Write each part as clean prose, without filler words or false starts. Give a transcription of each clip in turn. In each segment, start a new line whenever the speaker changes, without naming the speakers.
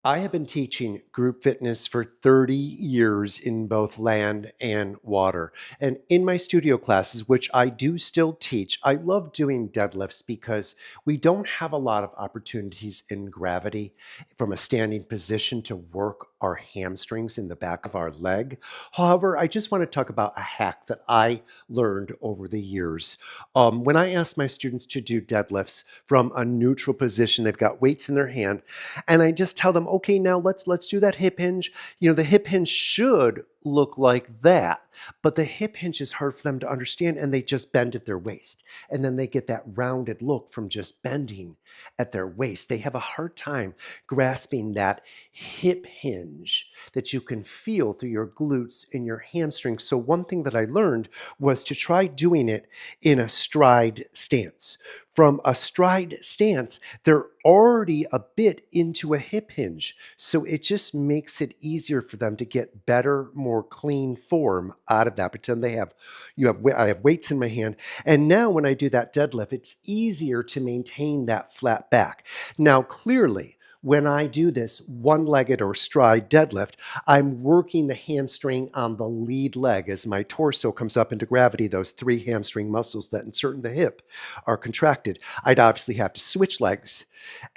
I have been teaching group fitness for 30 years in both land and water. And in my studio classes, which I do still teach, I love doing deadlifts because we don't have a lot of opportunities in gravity from a standing position to work our hamstrings in the back of our leg. However, I just want to talk about a hack that I learned over the years. When I ask my students to do deadlifts from a neutral position, they've got weights in their hand, and I just tell them, okay, now let's do that hip hinge. The hip hinge should look like that, but the hip hinge is hard for them to understand, and they just bend at their waist, and then they get that rounded look from just bending at their waist. They have a hard time grasping that hip hinge that you can feel through your glutes and your hamstrings. So one thing that I learned was to try doing it in a stride stance. From a stride stance, they're already a bit into a hip hinge. So it just makes it easier for them to get better, more clean form out of that. Pretend I have weights in my hand. And now when I do that deadlift, it's easier to maintain that flat back. Now, clearly, when I do this one-legged or stride deadlift, I'm working the hamstring on the lead leg as my torso comes up into gravity. Those three hamstring muscles that insert in the hip are contracted. I'd obviously have to switch legs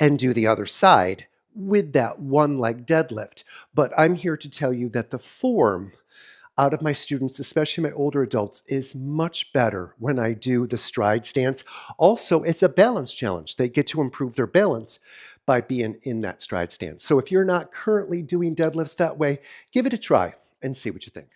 and do the other side with that one leg deadlift. But I'm here to tell you that the form out of my students, especially my older adults, is much better when I do the stride stance. Also, it's a balance challenge. They get to improve their balance by being in that stride stance. So if you're not currently doing deadlifts that way, give it a try and see what you think.